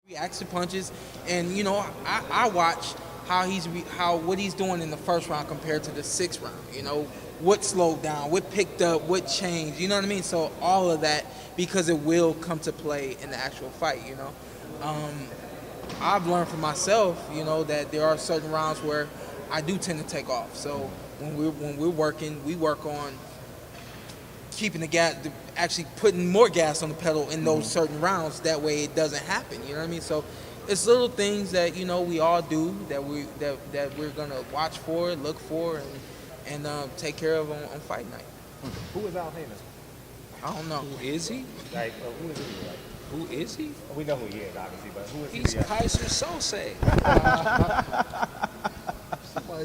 Reacts to punches, and I watch what he's doing in the first round compared to the sixth round. What slowed down, what picked up, what changed. You know what I mean? So all of that, because it will come to play in the actual fight. I've learned for myself, that there are certain rounds where I do tend to take off. So when we're working, we work on keeping the gas, actually putting more gas on the pedal in those certain rounds. That way it doesn't happen. You know what I mean? So it's little things that we all do that we're gonna watch for, look for, and take care of on fight night. Who is Al Heyman? I don't know. Who is he? Like, who is he? Like, Who is he? we know who he is, obviously, but who is he? He's Kaiser Sose.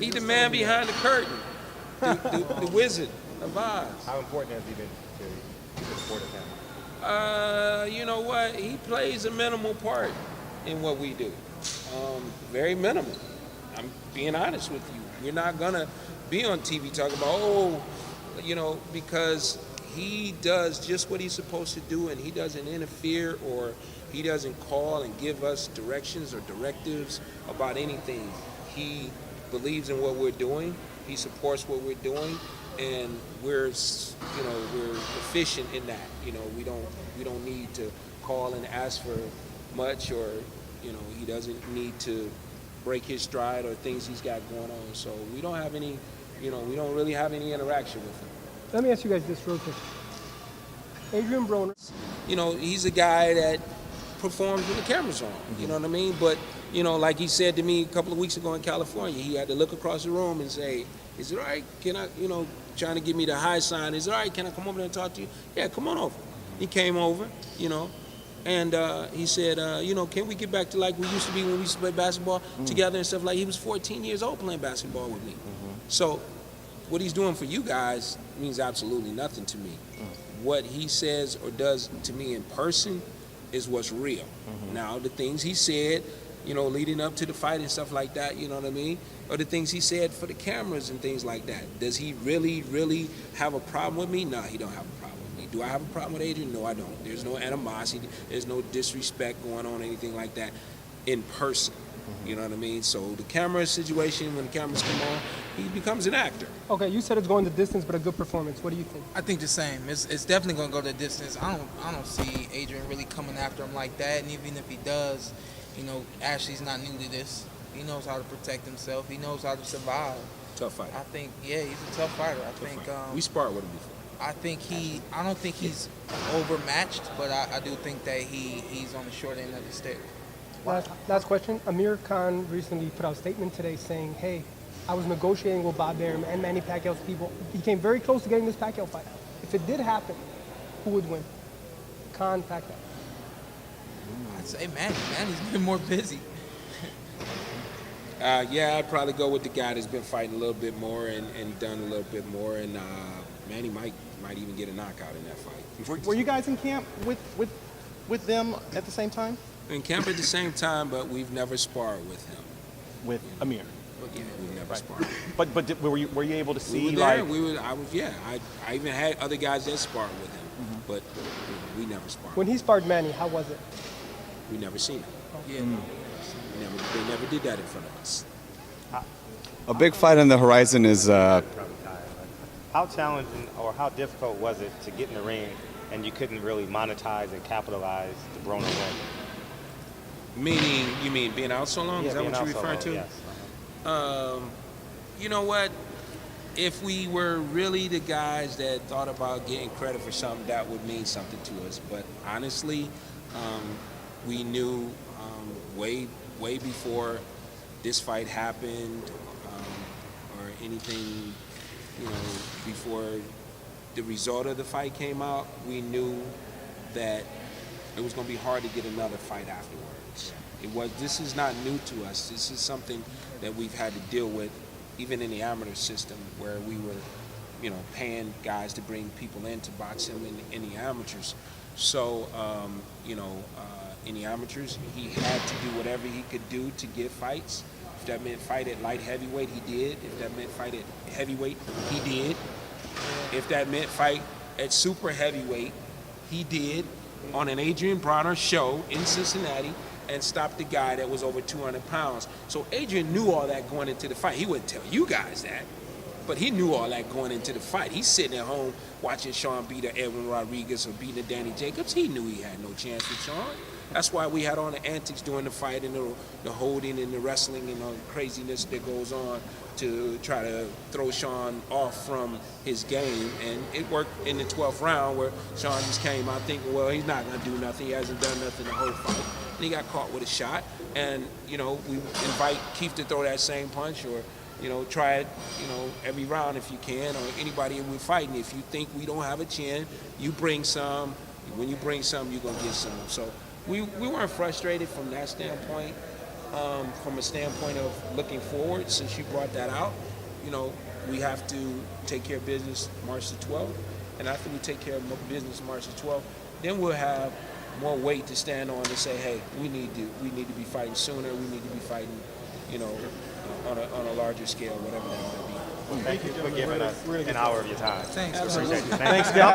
He's the man behind the curtain, the Wizard of Oz. How important has he been to the sport of him? You know what? He plays a minimal part in what we do. Very minimal. I'm being honest with you. We're not gonna be on TV talking about, because he does just what he's supposed to do, and he doesn't interfere, or he doesn't call and give us directions or directives about anything. He believes in what we're doing. He supports what we're doing, and we're efficient in that. We don't need to call and ask for much, or he doesn't need to break his stride or things he's got going on. So we don't have any, we don't really have any interaction with him. Let me ask you guys this real quick. Adrian Broner. He's a guy that performs when the camera's on. You know what I mean? But like he said to me a couple of weeks ago in California, he had to look across the room and say, "Is it all right? Can I?" Trying to give me the high sign. "Is it all right? Can I come over there and talk to you?" "Yeah, come on over." He came over, and he said, "Can we get back to like we used to be when we used to play basketball together and stuff?" Like, he was 14 years old playing basketball with me. So what he's doing for you guys means absolutely nothing to me. What he says or does to me in person is what's real. Now, the things he said, leading up to the fight and stuff like that, you know what I mean? Or the things he said for the cameras and things like that. Does he really, really have a problem with me? No, he don't have a problem with me. Do I have a problem with Adrian? No, I don't. There's no animosity. There's no disrespect going on, anything like that in person. You know what I mean? So the camera situation, when the cameras come on, he becomes an actor. Okay, you said it's going the distance, but a good performance. What do you think? I think the same. It's definitely going to go the distance. I don't see Adrian really coming after him like that. And even if he does, Ashley's not new to this. He knows how to protect himself. He knows how to survive. Tough fighter. I think, yeah, he's a tough fighter. We sparred with him before. I don't think he's overmatched, but I do think that he's on the short end of the stick. Last question. Amir Khan recently put out a statement today saying, "Hey, I was negotiating with Bob Arum and Manny Pacquiao's people. He came very close to getting this Pacquiao fight. If it did happen, who would win? Khan, Pacquiao?" I'd say Manny's been more busy. I'd probably go with the guy that's been fighting a little bit more and done a little bit more, and Manny might even get a knockout in that fight. Were you guys in camp with them at the same time? In camp at the same time, but we've never sparred with him. With Amir? Yeah, we've never sparred. But were you able to see, we were there. I even had other guys that sparred with him, but we never sparred. When he sparred Manny, how was it? We never seen it. Yeah. They never did that in front of us. A big fight on the horizon is. How challenging or how difficult was it to get in the ring and you couldn't really monetize and capitalize the Broner win? Meaning, you mean being out so long? Yeah, is that what you're referring to? Yes. You know what? If we were really the guys that thought about getting credit for something, that would mean something to us. But honestly, we knew way before this fight happened or anything, before the result of the fight came out, we knew that it was going to be hard to get another fight afterwards. This is not new to us. This is something that we've had to deal with even in the amateur system, where we were, paying guys to bring people in to box him in the amateurs. So, in the amateurs, he had to do whatever he could do to get fights. If that meant fight at light heavyweight, he did. If that meant fight at heavyweight, he did. If that meant fight at super heavyweight, he did, on an Adrian Broner show in Cincinnati and stopped the guy that was over 200 pounds. So Adrian knew all that going into the fight. He wouldn't tell you guys that, but he knew all that going into the fight. He's sitting at home watching Shawn beat a Edwin Rodriguez or beating a Danny Jacobs. He knew he had no chance with Shawn. That's why we had all the antics during the fight and the holding and the wrestling and the craziness that goes on to try to throw Shawn off from his game. And it worked in the 12th round where Shawn just came out thinking, well, he's not going to do nothing. He hasn't done nothing the whole fight. And he got caught with a shot. And, we invite Keith to throw that same punch or, try it, every round if you can, or anybody we're fighting. If you think we don't have a chin, you bring some. When you bring some, you're going to get some. So we weren't frustrated from that standpoint. From a standpoint of looking forward, since you brought that out, we have to take care of business March the 12th. And after we take care of business March the 12th, then we'll have more weight to stand on to say, hey, we need to be fighting sooner. We need to be fighting, on a larger scale, whatever that might be. Thank you for giving us an hour of your time. Thanks. Appreciate it. Thanks, Scott.